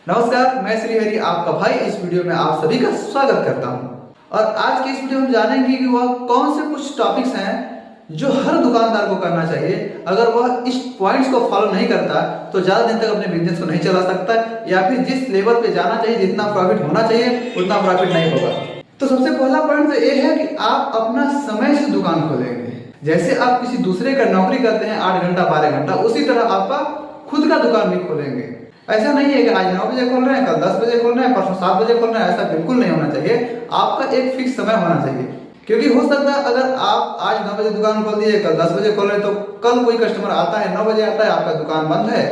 नमस्कार, मैं श्री हरि आपका भाई इस वीडियो में आप सभी का स्वागत करता हूं। और आज की इस वीडियो में हम जानेंगे कि वह कौन से कुछ टॉपिक्स हैं जो हर दुकानदार को करना चाहिए। अगर वह इस पॉइंट्स को फॉलो नहीं करता तो ज्यादा दिन तक अपने बिजनेस को नहीं चला सकता, या फिर जिस लेवल पे जाना चाहिए, जितना प्रॉफिट होना चाहिए उतना प्रॉफिट नहीं होगा। तो सबसे पहला पॉइंट तो ये है कि आप अपना समय से दुकान खोलेंगे। जैसे आप किसी दूसरे का नौकरी करते हैं 8 घंटा 12 घंटा, उसी तरह आपका खुद का दुकान भी खोलेंगे। ऐसा नहीं है कि आज 9 बजे खोल रहे हैं, कल 10 बजे खोल रहे हैं, परसों 7 बजे खोल रहे हैं। ऐसा बिल्कुल नहीं होना चाहिए। आपका एक फिक्स समय होना चाहिए, क्योंकि हो सकता है अगर आप आज 9 बजे दुकान खोल दिए, कल 10 बजे खोल रहे हैं, तो कल कोई कस्टमर आता है 9 बजे आता है, आपका दुकान बंद है,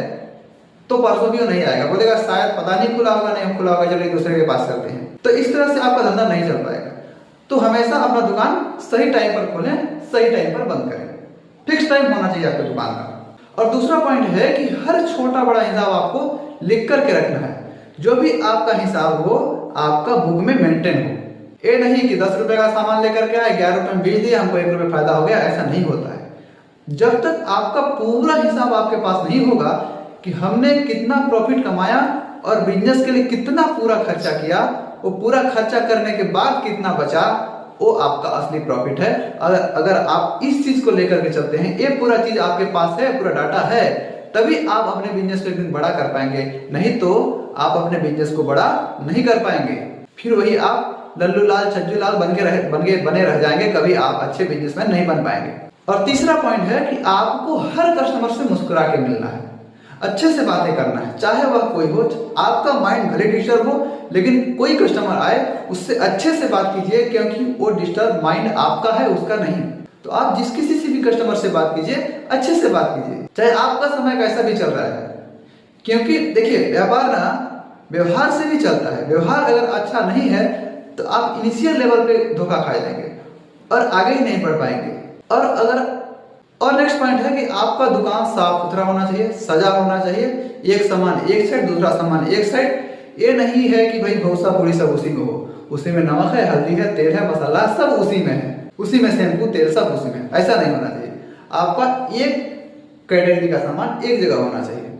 तो परसों भी वो नहीं आएगा, बोलेगा शायद पता नहीं खुला होगा, नहीं खुला होगा, चलिए दूसरे के पास करते हैं। तो इस तरह से आपका धंधा नहीं चल पाएगा। तो हमेशा अपना दुकान सही टाइम पर खोलें, सही टाइम पर बंद करें। फिक्स टाइम होना चाहिए आपके दुकान का। और दूसरा पॉइंट है कि हर छोटा बड़ा हिसाब आपको लिख करके रखना है। जो भी आपका हिसाब हो आपका बुक में मेंटेन हो। ये नहीं कि 10 रुपए का सामान लेकर के आए, 11 रुपए में बेच दिया, हमको 1 रुपए फायदा हो गया, ऐसा नहीं होता है। जब तक आपका पूरा हिसाब आपके पास नहीं होगा कि हमने कितना प्रॉफिट कमाया और बिजनेस के लिए कितना पूरा खर्चा किया, वो पूरा खर्चा करने के बाद कितना बचा, वो आपका असली प्रॉफिट है। अगर आप इस चीज को लेकर के चलते हैं, ये पूरा चीज आपके पास है, पूरा डाटा है, तभी आप अपने बिजनेस को एक दिन बड़ा कर पाएंगे। नहीं तो आप अपने बिजनेस को बड़ा नहीं कर पाएंगे। फिर वही आप लल्लू लाल छज्जू लाल बने रह जाएंगे। कभी आप अच्छे बिजनेसमैन नहीं बन पाएंगे। और तीसरा पॉइंट है कि आपको हर कस्टमर से मुस्कुरा के मिलना है, अच्छे से बातें करना है, चाहे वह कोई हो। आपका माइंड भले डिस्टर्ब हो, लेकिन कोई कस्टमर आए उससे अच्छे से बात कीजिए, क्योंकि वो डिस्टर्ब माइंड आपका है, उसका नहीं। तो आप जिस किसी से भी कस्टमर से बात कीजिए, अच्छे से बात कीजिए, चाहे आपका समय कैसा भी चल रहा है। क्योंकि देखिए, व्यापार ना व्यवहार से भी चलता है। व्यवहार अगर अच्छा नहीं है तो आप इनिशियल लेवल पे धोखा खा जाएंगे और आगे ही नहीं बढ़ पाएंगे। और नेक्स्ट पॉइंट है कि आपका दुकान साफ सुथरा होना चाहिए, सजा होना चाहिए। एक सामान एक साइड, दूसरा सामान एक साइड। ये नहीं है कि भाई भूसा पूरी सब उसी में हो, उसी में नमक है, हल्दी है, तेल है, मसाला सब उसी में है, उसी में शैम्पू तेल सब उसी में। ऐसा नहीं होना चाहिए। आपका एक कैटेगरी का सामान एक जगह होना चाहिए,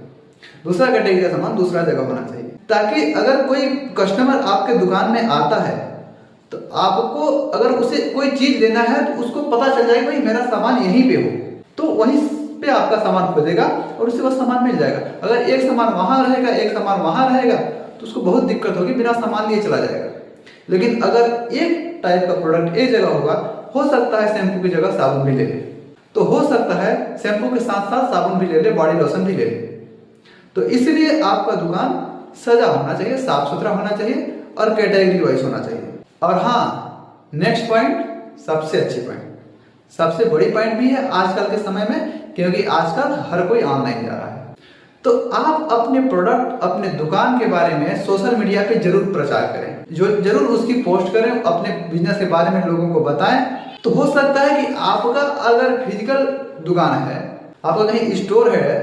दूसरा कैटेगरी का सामान दूसरा जगह होना चाहिए, ताकि अगर कोई कस्टमर आपके दुकान में आता है तो आपको अगर उसे कोई चीज लेना है तो उसको पता चल जाएगा भाई मेरा सामान यहीं पे हो, तो वहीं पे आपका सामान खोजेगा और उसे वो सामान मिल जाएगा। अगर एक सामान वहां रहेगा, एक सामान वहां रहेगा, तो उसको बहुत दिक्कत होगी, बिना सामान लिए चला जाएगा। लेकिन अगर एक टाइप का प्रोडक्ट एक जगह होगा, हो सकता है शैम्पू की जगह साबुन भी ले ले, तो हो सकता है शैम्पू के साथ साथ साबुन भी ले ले, बॉडी लोशन भी ले ले। तो इसलिए आपका दुकान सजा होना चाहिए, साफ सुथरा होना चाहिए और कैटेगरी वाइज होना चाहिए। और हाँ, नेक्स्ट पॉइंट सबसे अच्छी पॉइंट, सबसे बड़ी पॉइंट भी है आजकल के समय में, क्योंकि आजकल हर कोई ऑनलाइन जा रहा है। तो आप अपने प्रोडक्ट, अपने दुकान के बारे में सोशल मीडिया पे जरूर प्रचार करें, जो जरूर उसकी पोस्ट करें, अपने बिजनेस के बारे में लोगों को बताएं। तो हो सकता है कि आपका अगर फिजिकल दुकान है, आपका कहीं स्टोर है,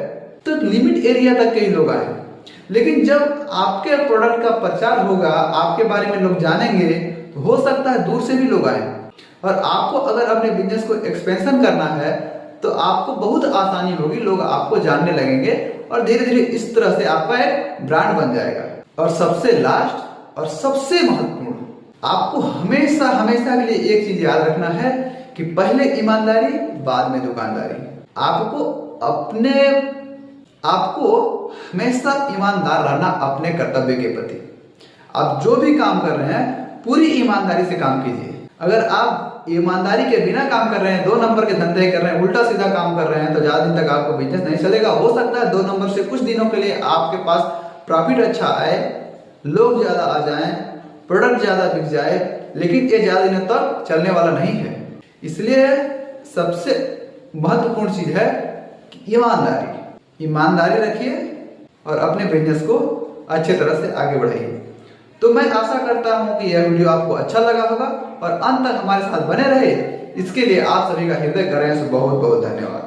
तो लिमिट एरिया तक के ही लोग आए। लेकिन जब आपके प्रोडक्ट का प्रचार होगा, आपके बारे में लोग जानेंगे, तो हो सकता है दूर से भी लोग आए। और आपको अगर अपने बिजनेस को एक्सपेंशन करना है तो आपको बहुत आसानी होगी, लोग आपको जानने लगेंगे और धीरे धीरे इस तरह से आपका एक ब्रांड बन जाएगा। और सबसे लास्ट और सबसे महत्वपूर्ण, आपको हमेशा हमेशा के लिए एक चीज याद रखना है कि पहले ईमानदारी, बाद में दुकानदारी। आपको हमेशा ईमानदार रहना अपने कर्तव्य के प्रति। आप जो भी काम कर रहे हैं पूरी ईमानदारी से काम कीजिए। अगर आप ईमानदारी के बिना काम कर रहे हैं, 2 नंबर के धंधे कर रहे हैं, उल्टा सीधा काम कर रहे हैं, तो ज्यादा दिन तक आपको बिजनेस नहीं चलेगा। हो सकता है 2 नंबर से कुछ दिनों के लिए आपके पास प्रॉफिट अच्छा आए, लोग ज्यादा आ जाएं, प्रोडक्ट ज्यादा बिक जाए, लेकिन ये ज्यादा दिनों तक चलने वाला नहीं है। इसलिए सबसे महत्वपूर्ण चीज है कि ईमानदारी रखिए और अपने बिजनेस को अच्छे तरह से आगे बढ़ाइए। तो मैं आशा करता हूं कि यह वीडियो आपको अच्छा लगा होगा और अंत तक हमारे साथ बने रहे। इसके लिए आप सभी का हृदय गहराई से बहुत बहुत धन्यवाद।